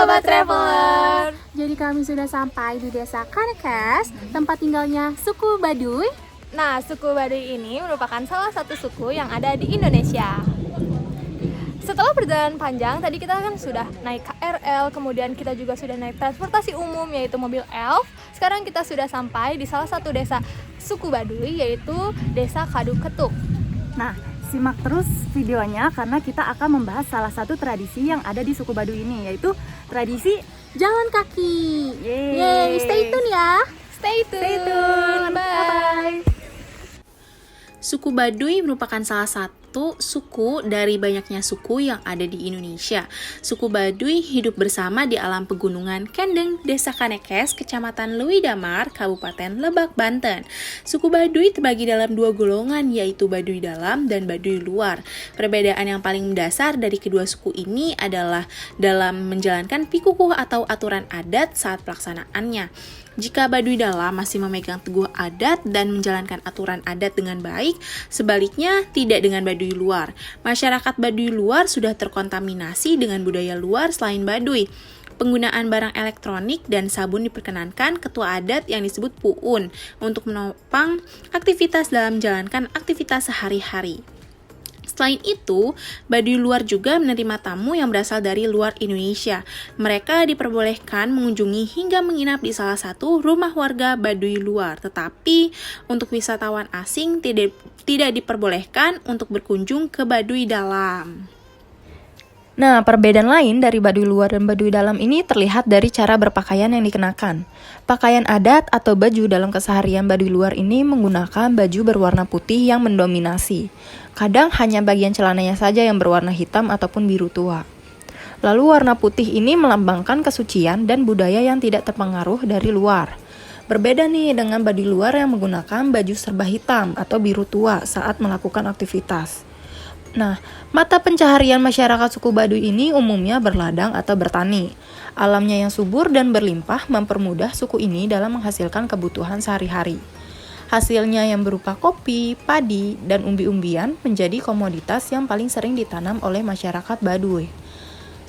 Sobat Traveler. Jadi kami sudah sampai di Desa Kanekes, tempat tinggalnya suku Baduy. Nah, suku Baduy ini merupakan salah satu suku yang ada di Indonesia. Setelah perjalanan panjang, tadi kita kan sudah naik KRL, kemudian kita juga sudah naik transportasi umum yaitu mobil elf. Sekarang kita sudah sampai di salah satu desa suku Baduy yaitu Desa Kaduketuk. Nah, simak terus videonya karena kita akan membahas salah satu tradisi yang ada di suku Baduy ini, yaitu tradisi Jalan kaki. Yeay. Stay tune ya. Stay tune. Bye. Suku Baduy merupakan salah satu suku dari banyaknya suku yang ada di Indonesia. Suku Baduy hidup bersama di alam pegunungan Kendeng, Desa Kanekes, Kecamatan Leuwi Damar, Kabupaten Lebak, Banten. Suku Baduy terbagi dalam dua golongan, yaitu Baduy dalam dan Baduy luar. Perbedaan yang paling mendasar dari kedua suku ini adalah dalam menjalankan pikukuh atau aturan adat saat pelaksanaannya. Jika Baduy dalam masih memegang teguh adat dan menjalankan aturan adat dengan baik, sebaliknya tidak dengan Baduy luar. Masyarakat Baduy luar sudah terkontaminasi dengan budaya luar selain Baduy. Penggunaan barang elektronik dan sabun diperkenankan ketua adat yang disebut Puun untuk menopang aktivitas dalam menjalankan aktivitas sehari-hari. Selain itu, Baduy luar juga menerima tamu yang berasal dari luar Indonesia. Mereka diperbolehkan mengunjungi hingga menginap di salah satu rumah warga Baduy luar. Tetapi, untuk wisatawan asing tidak diperbolehkan untuk berkunjung ke Baduy dalam. Nah, perbedaan lain dari Baduy luar dan Baduy dalam ini terlihat dari cara berpakaian yang dikenakan. Pakaian adat atau baju dalam keseharian Baduy luar ini menggunakan baju berwarna putih yang mendominasi. Kadang hanya bagian celananya saja yang berwarna hitam ataupun biru tua. Lalu warna putih ini melambangkan kesucian dan budaya yang tidak terpengaruh dari luar. Berbeda nih dengan Baduy luar yang menggunakan baju serba hitam atau biru tua saat melakukan aktivitas. Nah, mata pencaharian masyarakat suku Baduy ini umumnya berladang atau bertani. Alamnya yang subur dan berlimpah mempermudah suku ini dalam menghasilkan kebutuhan sehari-hari. Hasilnya yang berupa kopi, padi, dan umbi-umbian menjadi komoditas yang paling sering ditanam oleh masyarakat Baduy.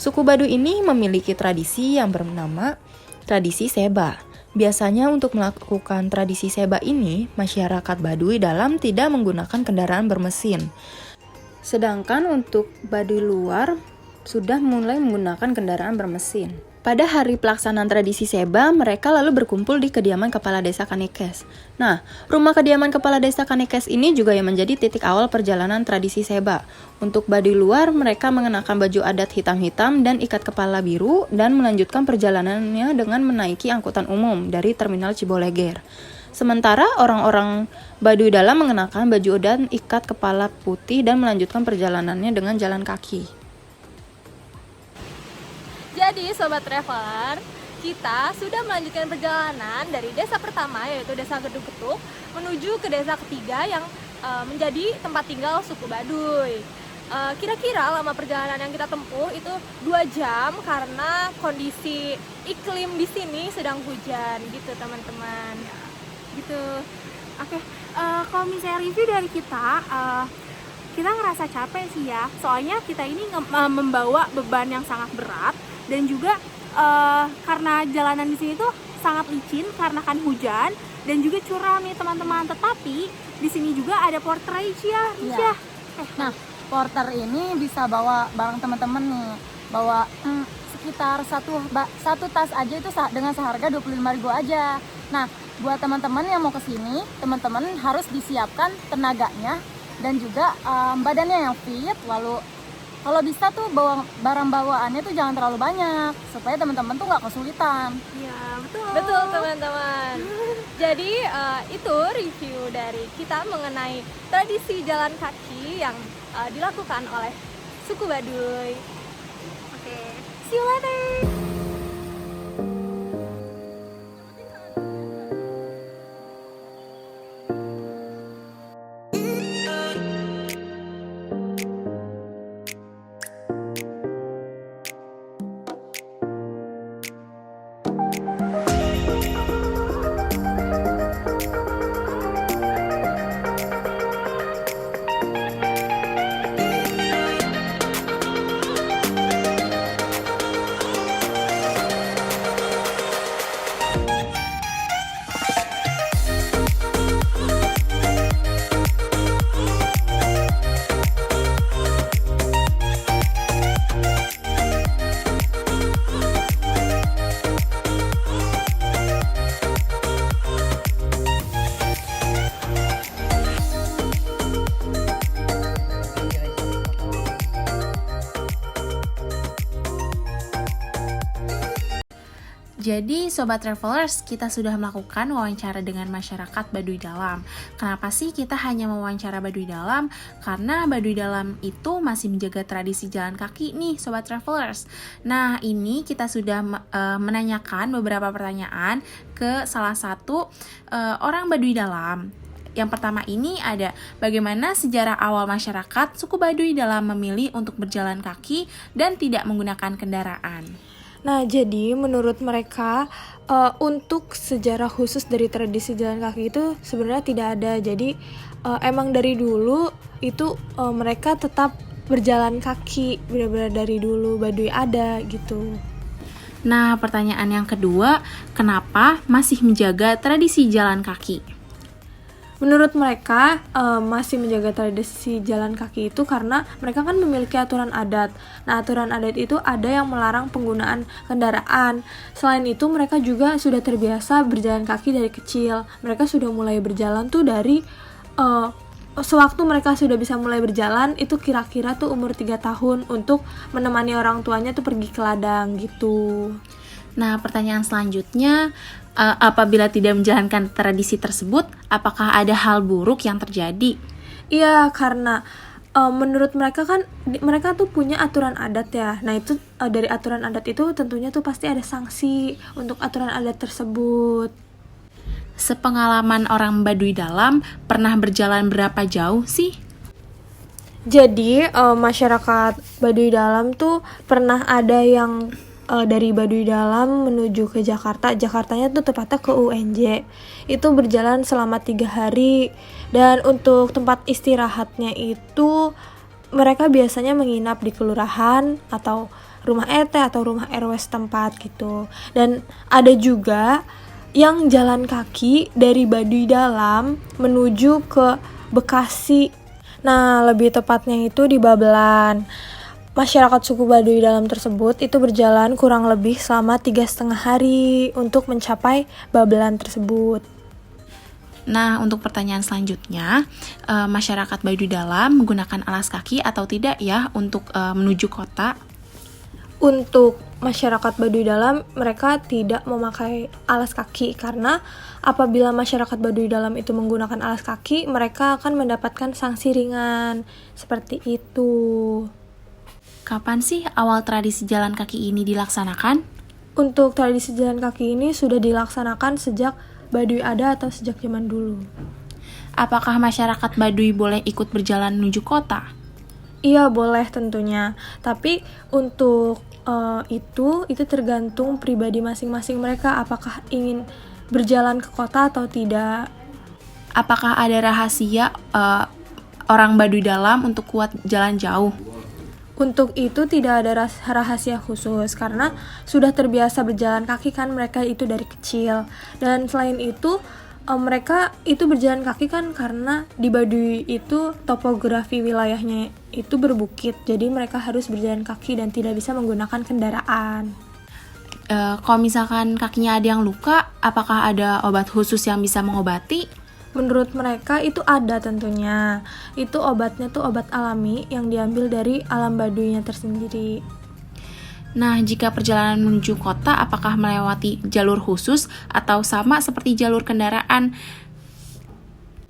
Suku Baduy ini memiliki tradisi yang bernama tradisi seba. Biasanya untuk melakukan tradisi seba ini, masyarakat Baduy dalam tidak menggunakan kendaraan bermesin. Sedangkan untuk Baduy luar sudah mulai menggunakan kendaraan bermesin. Pada hari pelaksanaan tradisi seba, mereka lalu berkumpul di kediaman Kepala Desa Kanekes. Nah, rumah kediaman Kepala Desa Kanekes ini juga yang menjadi titik awal perjalanan tradisi seba. Untuk Baduy luar, mereka mengenakan baju adat hitam-hitam dan ikat kepala biru dan melanjutkan perjalanannya dengan menaiki angkutan umum dari Terminal Ciboleger. Sementara orang-orang Baduy dalam mengenakan baju dan ikat kepala putih dan melanjutkan perjalanannya dengan jalan kaki. Jadi Sobat Traveler, kita sudah melanjutkan perjalanan dari desa pertama yaitu Desa Kaduketuk menuju ke desa ketiga yang menjadi tempat tinggal suku Baduy. Kira-kira lama perjalanan yang kita tempuh itu 2 jam karena kondisi iklim di sini sedang hujan gitu teman-teman. Gitu. Oke, kalau misalnya review dari kita ngerasa capek sih ya. Soalnya kita ini membawa beban yang sangat berat dan juga karena jalanan di sini tuh sangat licin karena kan hujan dan juga curam nih teman-teman. Tetapi di sini juga ada porter ya. Iya. Nah, porter ini bisa bawa barang teman-teman nih. Bawa sekitar satu tas aja itu dengan seharga 25.000 aja. Nah, buat teman-teman yang mau ke sini, teman-teman harus disiapkan tenaganya dan juga badannya yang fit. Lalu kalau bisa tuh barang bawaannya tuh jangan terlalu banyak supaya teman-teman tuh nggak kesulitan. Iya, betul. Betul teman-teman. Jadi itu review dari kita mengenai tradisi jalan kaki yang dilakukan oleh suku Baduy. Oke, see you later. Jadi Sobat Travelers, kita sudah melakukan wawancara dengan masyarakat Baduy Dalam. Kenapa sih kita hanya mewawancara Baduy Dalam? Karena Baduy Dalam itu masih menjaga tradisi jalan kaki nih Sobat Travelers. Nah, ini kita sudah menanyakan beberapa pertanyaan ke salah satu orang Baduy Dalam. Yang pertama ini ada, bagaimana sejarah awal masyarakat suku Baduy Dalam memilih untuk berjalan kaki dan tidak menggunakan kendaraan? Nah, jadi menurut mereka untuk sejarah khusus dari tradisi jalan kaki itu sebenarnya tidak ada. Jadi emang dari dulu itu mereka tetap berjalan kaki, benar-benar dari dulu Baduy ada gitu. Nah, pertanyaan yang kedua, kenapa masih menjaga tradisi jalan kaki? Menurut mereka masih menjaga tradisi jalan kaki itu karena mereka kan memiliki aturan adat. Nah, aturan adat itu ada yang melarang penggunaan kendaraan. Selain itu mereka juga sudah terbiasa berjalan kaki dari kecil. Mereka sudah mulai berjalan tuh dari sewaktu mereka sudah bisa mulai berjalan itu kira-kira tuh umur 3 tahun untuk menemani orang tuanya tuh pergi ke ladang gitu. Nah, pertanyaan selanjutnya, apabila tidak menjalankan tradisi tersebut, apakah ada hal buruk yang terjadi? Iya, karena menurut mereka kan mereka tuh punya aturan adat ya. Nah, itu dari aturan adat itu tentunya tuh pasti ada sanksi untuk aturan adat tersebut. Sepengalaman orang Baduy Dalam, pernah berjalan berapa jauh sih? Jadi masyarakat Baduy Dalam tuh pernah ada yang dari Baduy Dalam menuju ke Jakarta. Jakartanya tuh tepatnya ke UNJ. Itu berjalan selama 3 hari. Dan untuk tempat istirahatnya itu mereka biasanya menginap di kelurahan atau rumah RT atau rumah RW setempat gitu. Dan ada juga yang jalan kaki dari Baduy Dalam menuju ke Bekasi. Nah, lebih tepatnya itu di Babelan. Masyarakat suku Baduy Dalam tersebut itu berjalan kurang lebih selama 3,5 hari untuk mencapai Babelan tersebut. Nah, untuk pertanyaan selanjutnya, masyarakat Baduy Dalam menggunakan alas kaki atau tidak ya untuk menuju kota? Untuk masyarakat Baduy Dalam, mereka tidak memakai alas kaki karena apabila masyarakat Baduy Dalam itu menggunakan alas kaki, mereka akan mendapatkan sanksi ringan. Seperti itu. Kapan sih awal tradisi jalan kaki ini dilaksanakan? Untuk tradisi jalan kaki ini sudah dilaksanakan sejak Baduy ada atau sejak zaman dulu. Apakah masyarakat Baduy boleh ikut berjalan menuju kota? Iya, boleh tentunya. Tapi untuk itu tergantung pribadi masing-masing mereka apakah ingin berjalan ke kota atau tidak. Apakah ada rahasia orang Baduy Dalam untuk kuat jalan jauh? Untuk itu tidak ada rahasia khusus karena sudah terbiasa berjalan kaki kan mereka itu dari kecil. Dan selain itu mereka itu berjalan kaki kan karena di Baduy itu topografi wilayahnya itu berbukit. Jadi mereka harus berjalan kaki dan tidak bisa menggunakan kendaraan. Kalau misalkan kakinya ada yang luka, apakah ada obat khusus yang bisa mengobati? Menurut mereka itu ada tentunya. Itu obatnya tuh obat alami yang diambil dari alam Baduynya tersendiri. Nah, jika perjalanan menuju kota, apakah melewati jalur khusus atau sama seperti jalur kendaraan?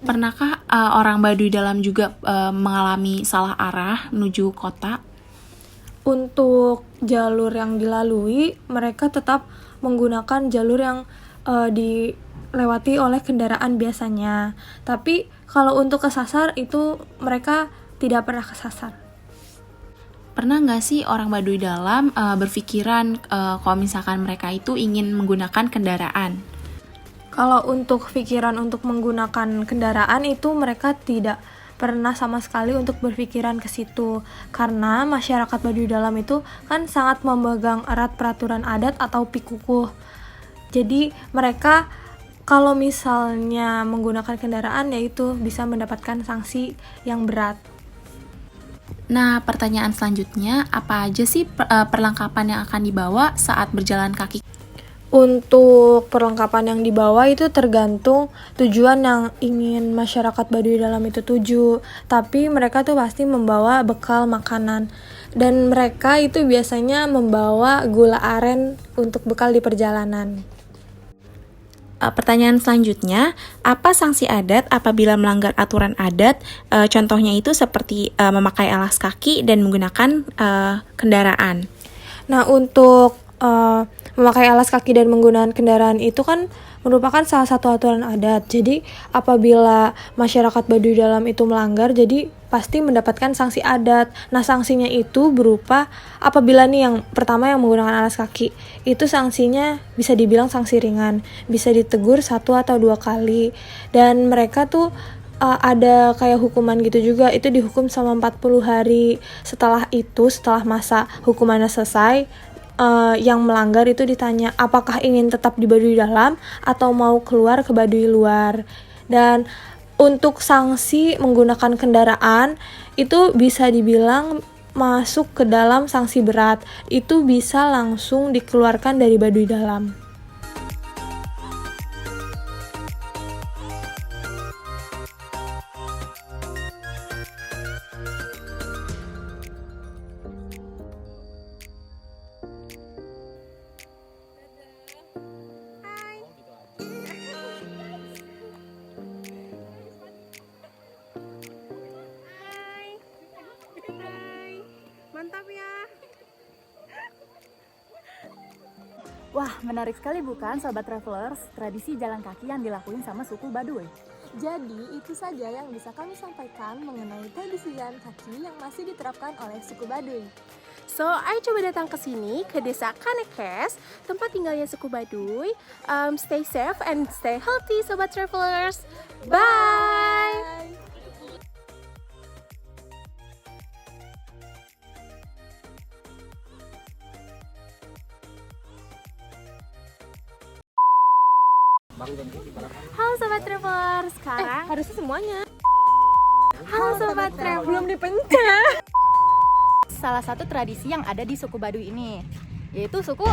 Pernahkah orang Baduy Dalam juga mengalami salah arah menuju kota? Untuk jalur yang dilalui, mereka tetap menggunakan jalur yang dilewati oleh kendaraan biasanya. Tapi kalau untuk kesasar itu mereka tidak pernah kesasar. Pernah nggak sih orang Baduy Dalam berpikiran kalau misalkan mereka itu ingin menggunakan kendaraan? Kalau untuk pikiran untuk menggunakan kendaraan itu mereka tidak pernah sama sekali untuk berpikiran ke situ. Karena masyarakat Baduy Dalam itu kan sangat memegang erat peraturan adat atau pikukuh. Jadi mereka kalau misalnya menggunakan kendaraan yaitu bisa mendapatkan sanksi yang berat. Nah, pertanyaan selanjutnya, apa aja sih perlengkapan yang akan dibawa saat berjalan kaki? Untuk perlengkapan yang dibawa itu tergantung tujuan yang ingin masyarakat Baduy Dalam itu tuju. Tapi mereka tuh pasti membawa bekal makanan. Dan mereka itu biasanya membawa gula aren untuk bekal di perjalanan. Pertanyaan selanjutnya, apa sanksi adat apabila melanggar aturan adat? Contohnya itu seperti memakai alas kaki dan menggunakan kendaraan. Nah, untuk memakai alas kaki dan menggunakan kendaraan itu kan merupakan salah satu aturan adat. Jadi, apabila masyarakat Baduy Dalam itu melanggar, jadi pasti mendapatkan sanksi adat. Nah, sanksinya itu berupa apabila nih yang pertama yang menggunakan alas kaki, itu sanksinya bisa dibilang sanksi ringan, bisa ditegur 1 atau 2 kali. Dan mereka tuh ada kayak hukuman gitu juga, itu dihukum selama 40 hari. Setelah itu, setelah masa hukumannya selesai, yang melanggar itu ditanya apakah ingin tetap di Baduy Dalam atau mau keluar ke Baduy Luar. Dan untuk sanksi menggunakan kendaraan itu bisa dibilang masuk ke dalam sanksi berat, itu bisa langsung dikeluarkan dari Baduy Dalam. Mantap ya. Wah, menarik sekali bukan Sobat Travelers, tradisi jalan kaki yang dilakuin sama suku Baduy. Jadi itu saja yang bisa kami sampaikan mengenai tradisi jalan kaki yang masih diterapkan oleh suku Baduy. So, ayo coba datang ke sini, ke desa Kanekes, tempat tinggalnya suku Baduy. Stay safe and stay healthy, Sobat Travelers. Bye! Halo Sobat Traveler, sekarang Harusnya semuanya. Halo Sobat Traveler. Belum dipencet. Salah satu tradisi yang ada di suku Baduy ini, yaitu suku